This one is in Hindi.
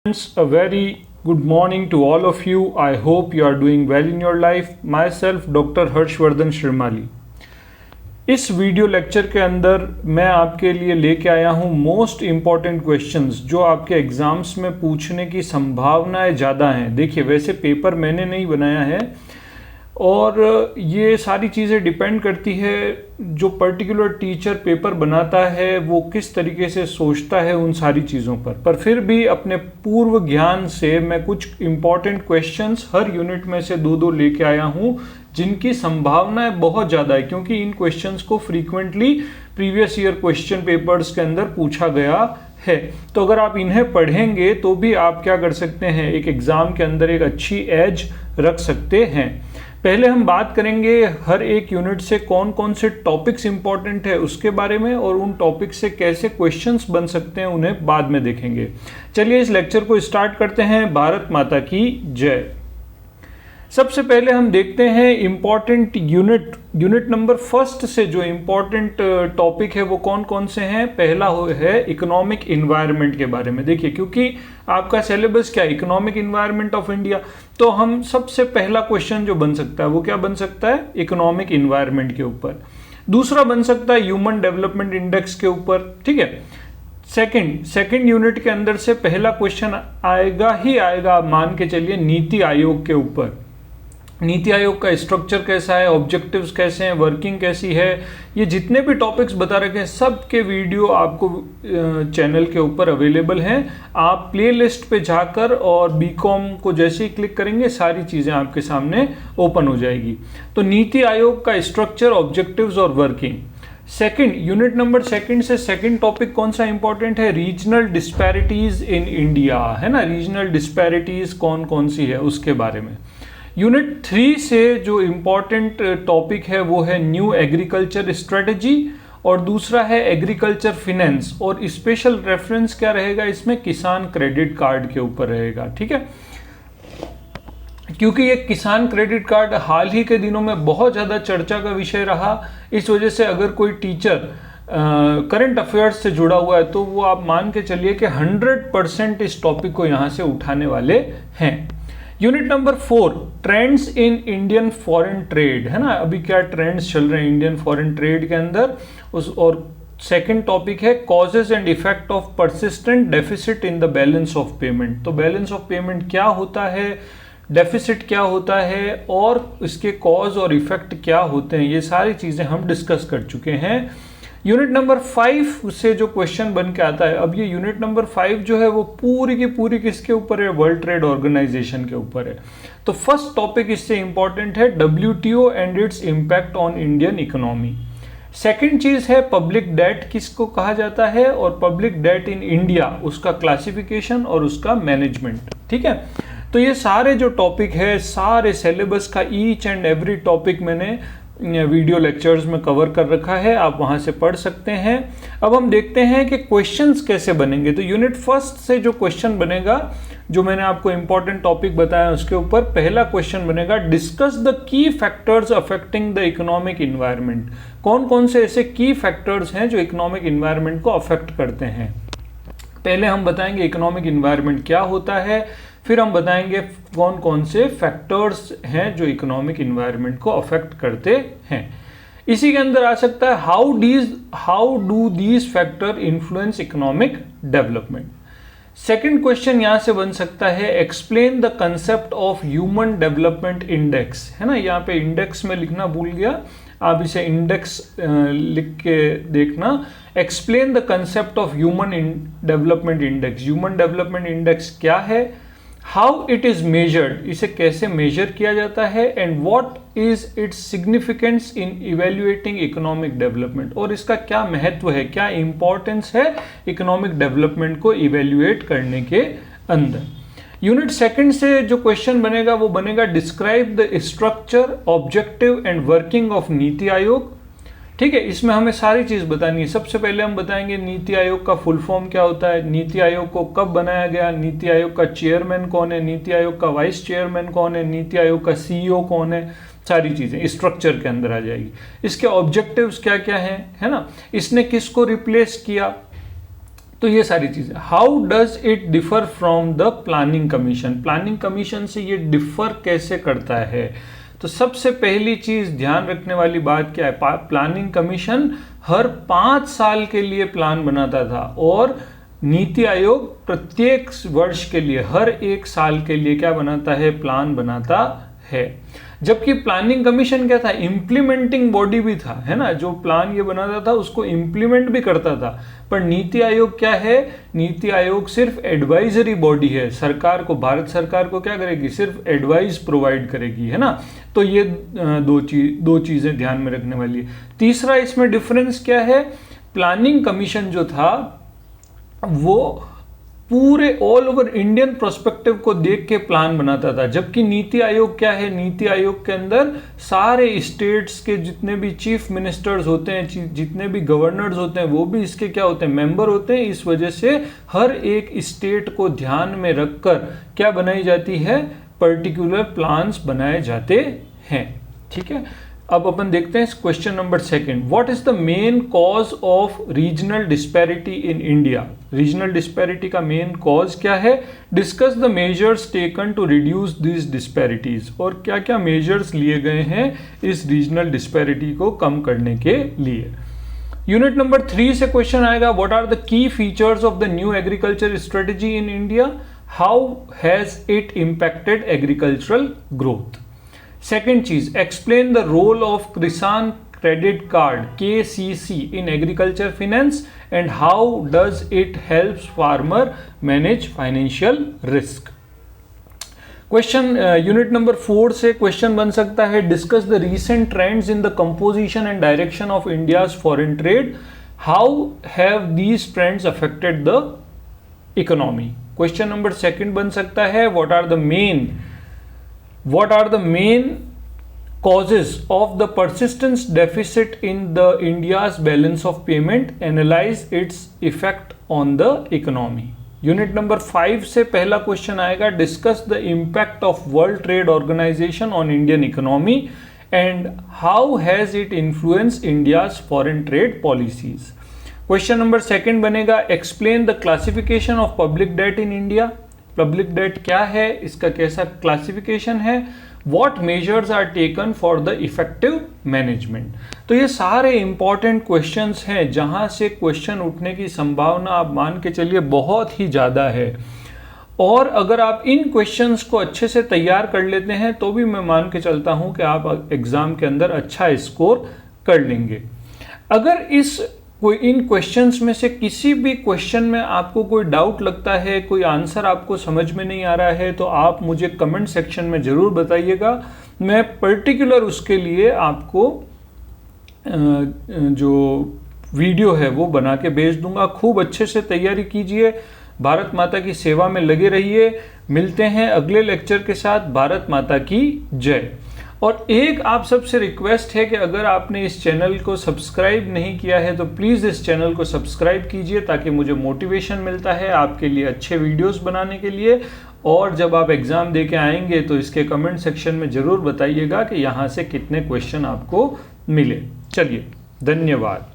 Friends, a very good morning to all of you. I hope you are doing well in your life. Myself, Dr. Harshvardhan Shrimali. इस वीडियो लेक्चर के अंदर मैं आपके लिए लेके आया हूँ मोस्ट इम्पॉर्टेंट क्वेश्चंस जो आपके एग्जाम्स में पूछने की संभावनाएं ज़्यादा हैं. देखिए, वैसे पेपर मैंने नहीं बनाया है और ये सारी चीज़ें डिपेंड करती है जो पर्टिकुलर टीचर पेपर बनाता है वो किस तरीके से सोचता है उन सारी चीज़ों पर फिर भी अपने पूर्व ज्ञान से मैं कुछ इम्पॉर्टेंट क्वेश्चंस हर यूनिट में से दो लेके आया हूँ जिनकी संभावनाएं बहुत ज़्यादा है क्योंकि इन क्वेश्चंस को frequently previous year question papers के अंदर पूछा गया है. तो अगर आप इन्हें पढ़ेंगे तो भी आप क्या कर सकते हैं, एक एग्ज़ाम के अंदर एक अच्छी एज रख सकते हैं. पहले हम बात करेंगे हर एक यूनिट से कौन कौन से टॉपिक्स इंपॉर्टेंट है उसके बारे में और उन टॉपिक से कैसे क्वेश्चंस बन सकते हैं उन्हें बाद में देखेंगे. चलिए इस लेक्चर को स्टार्ट करते हैं. भारत माता की जय. सबसे पहले हम देखते हैं इम्पॉर्टेंट यूनिट नंबर फर्स्ट से जो इम्पॉर्टेंट टॉपिक है वो कौन कौन से हैं. पहला है इकोनॉमिक इन्वायरमेंट के बारे में. देखिए, क्योंकि आपका सिलेबस क्या है, इकोनॉमिक इन्वायरमेंट ऑफ इंडिया, तो हम सबसे पहला क्वेश्चन जो बन सकता है वो क्या बन सकता है, इकोनॉमिक इन्वायरमेंट के ऊपर. दूसरा बन सकता है ह्यूमन डेवलपमेंट इंडेक्स के ऊपर. ठीक है. सेकंड यूनिट के अंदर से पहला क्वेश्चन आएगा ही आएगा, आप मान के चलिए, नीति आयोग के ऊपर. नीति आयोग का स्ट्रक्चर कैसा है, ऑब्जेक्टिव्स कैसे हैं, वर्किंग कैसी है, ये जितने भी टॉपिक्स बता रखे हैं सब के वीडियो आपको चैनल के ऊपर अवेलेबल हैं. आप प्लेलिस्ट पे जाकर और बीकॉम को जैसे ही क्लिक करेंगे सारी चीज़ें आपके सामने ओपन हो जाएगी. तो नीति आयोग का स्ट्रक्चर, ऑब्जेक्टिव्स और वर्किंग. यूनिट नंबर सेकंड से सेकंड टॉपिक कौन सा इंपॉर्टेंट है, रीजनल डिस्पैरिटीज इन इंडिया, है ना. रीजनल डिस्पैरिटीज कौन कौन सी है उसके बारे में. यूनिट 3 से जो इम्पॉर्टेंट टॉपिक है वो है न्यू एग्रीकल्चर स्ट्रेटजी और दूसरा है एग्रीकल्चर फिनेंस और स्पेशल रेफरेंस क्या रहेगा इसमें, किसान क्रेडिट कार्ड के ऊपर रहेगा. ठीक है, क्योंकि ये किसान क्रेडिट कार्ड हाल ही के दिनों में बहुत ज़्यादा चर्चा का विषय रहा. इस वजह से अगर कोई टीचर करंट अफेयर्स से जुड़ा हुआ है तो वो आप मान के चलिए कि 100% इस टॉपिक को यहाँ से उठाने वाले हैं. Unit number 4, trends in Indian foreign trade, है ना. अभी क्या ट्रेंड्स चल रहे हैं इंडियन फॉरेन ट्रेड के अंदर और सेकंड टॉपिक है causes and effect of persistent deficit in the balance of payment. तो बैलेंस ऑफ पेमेंट क्या होता है, डेफिसिट क्या होता है और इसके कॉज और इफेक्ट क्या होते हैं, ये सारी चीज़ें हम डिस्कस कर चुके हैं. यूनिट नंबर 5 से जो क्वेश्चन बन के आता है, अब ये यूनिट नंबर 5 जो है वो पूरी की पूरी किसके ऊपर है, वर्ल्ड ट्रेड ऑर्गेनाइजेशन के ऊपर है. तो फर्स्ट टॉपिक इससे इंपॉर्टेंट है WTO and its impact on Indian economy. Second चीज है पब्लिक डेट किसको कहा जाता है और पब्लिक डेट इन इंडिया, उसका क्लासिफिकेशन और उसका मैनेजमेंट. ठीक है, तो ये सारे जो टॉपिक है, सारे सिलेबस का ईच एंड एवरी टॉपिक मैंने वीडियो लेक्चर्स में कवर कर रखा है, आप वहां से पढ़ सकते हैं. अब हम देखते हैं कि क्वेश्चंस कैसे बनेंगे. तो यूनिट फर्स्ट से जो क्वेश्चन बनेगा, जो मैंने आपको इंपॉर्टेंट टॉपिक बताया उसके ऊपर पहला क्वेश्चन बनेगा, discuss the key factors affecting the economic environment. कौन कौन से ऐसे की फैक्टर्स हैं जो इकोनॉमिक इन्वायरमेंट को अफेक्ट करते हैं. पहले हम बताएंगे इकोनॉमिक इन्वायरमेंट क्या होता है, फिर हम बताएंगे कौन कौन से फैक्टर्स हैं जो इकोनॉमिक इन्वायरमेंट को अफेक्ट करते हैं. इसी के अंदर आ सकता है how do these factor influence economic development. Second question यहां से बन सकता है, explain the concept of human development index, है ना. यहाँ पे इंडेक्स में लिखना भूल गया, आप इसे इंडेक्स लिख के देखना. Explain the concept of human development index. Human development index क्या है, हाउ इट इज मेजर्ड, इसे कैसे मेजर किया जाता है, and what is its significance in evaluating economic development, और इसका क्या महत्व है, क्या इंपॉर्टेंस है इकोनॉमिक डेवलपमेंट को इवेल्युएट करने के अंदर. यूनिट सेकंड से जो क्वेश्चन बनेगा वो बनेगा, describe the structure, objective and working of NITI Aayog. ठीक है, इसमें हमें सारी चीज़ बतानी है. सबसे पहले हम बताएंगे नीति आयोग का फुल फॉर्म क्या होता है, नीति आयोग को कब बनाया गया, नीति आयोग का चेयरमैन कौन है, नीति आयोग का वाइस चेयरमैन कौन है, नीति आयोग का CEO कौन है, सारी चीज़ें स्ट्रक्चर के अंदर आ जाएगी. इसके ऑब्जेक्टिव्स क्या क्या हैं, है ना, इसने किसको रिप्लेस किया, तो ये सारी चीज़ें। How does it differ from the planning commission, planning commission से ये डिफर कैसे करता है? तो सबसे पहली चीज़ ध्यान रखने वाली बात क्या है, प्लानिंग कमीशन हर 5 साल के लिए प्लान बनाता था और नीति आयोग प्रत्येक वर्ष के लिए हर 1 साल के लिए क्या बनाता है, प्लान बनाता है। जबकि प्लानिंग कमीशन क्या था, इम्प्लीमेंटिंग बॉडी भी था, है ना, जो प्लान ये बनाता था उसको इम्प्लीमेंट भी करता था। पर नीति आयोग क्या है, नीति आयोग सिर्फ एडवाइजरी बॉडी है, सरकार को, भारत सरकार को क्या करेगी, सिर्फ एडवाइस प्रोवाइड करेगी, है ना। तो ये दो चीजें ध्यान में रखने वाली है। तीसरा इसमें डिफरेंस क्या है, प्लानिंग कमीशन जो था वो पूरे ऑल ओवर इंडियन प्रोस्पेक्टिव को देख के प्लान बनाता था, जबकि नीति आयोग क्या है, नीति आयोग के अंदर सारे स्टेट्स के जितने भी चीफ मिनिस्टर्स होते हैं, जितने भी गवर्नर्स होते हैं, वो भी इसके क्या होते हैं, मेंबर होते हैं। इस वजह से हर एक स्टेट को ध्यान में रखकर क्या बनाई जाती है, पर्टिकुलर प्लान्स बनाए जाते हैं। ठीक है, अब अपन देखते हैं question number 2, what is the main cause of regional disparity in India. Regional disparity का मेन कॉज क्या है, discuss the measures taken to reduce this disparities, और क्या क्या मेजर्स लिए गए हैं इस रीजनल डिस्पैरिटी को कम करने के लिए। यूनिट नंबर 3 से क्वेश्चन आएगा, what are the key features of the new agriculture strategy in India, how has it impacted agricultural growth. Second चीज, explain the role of Kisan credit card KCC in agriculture finance and how does it helps farmer manage financial risk. Question unit number 4 से क्वेश्चन बन सकता है, discuss the recent trends in the composition and direction of India's foreign trade, how have these trends affected the economy. Question number 2 बन सकता है, what are the main causes of the persistence deficit in the India's balance of payment, analyze its effect on the economy। Unit number 5 से पहला क्वेश्चन आएगा, discuss the impact of world trade organization on Indian economy and how has it influence India's foreign trade policies. Question number 2 बनेगा, explain the classification of public debt in India. Public debt क्या है, इसका कैसा क्लासिफिकेशन है, what measures are taken for the effective management. तो ये सारे इंपॉर्टेंट क्वेश्चंस हैं जहां से क्वेश्चन उठने की संभावना आप मान के चलिए बहुत ही ज़्यादा है। और अगर आप इन क्वेश्चंस को अच्छे से तैयार कर लेते हैं तो भी मैं मान के चलता हूं कि आप एग्जाम के अंदर अच्छा स्कोर कर लेंगे। अगर कोई इन क्वेश्चंस में से किसी भी क्वेश्चन में आपको कोई डाउट लगता है, कोई आंसर आपको समझ में नहीं आ रहा है, तो आप मुझे कमेंट सेक्शन में ज़रूर बताइएगा। मैं पर्टिकुलर उसके लिए आपको जो वीडियो है वो बना के भेज दूंगा। खूब अच्छे से तैयारी कीजिए, भारत माता की सेवा में लगे रहिए। मिलते हैं अगले लेक्चर के साथ। भारत माता की जय। और एक आप सबसे रिक्वेस्ट है कि अगर आपने इस चैनल को सब्सक्राइब नहीं किया है तो प्लीज़ इस चैनल को सब्सक्राइब कीजिए, ताकि मुझे मोटिवेशन मिलता है आपके लिए अच्छे वीडियोस बनाने के लिए। और जब आप एग्ज़ाम दे के आएंगे तो इसके कमेंट सेक्शन में ज़रूर बताइएगा कि यहाँ से कितने क्वेश्चन आपको मिले। चलिए, धन्यवाद।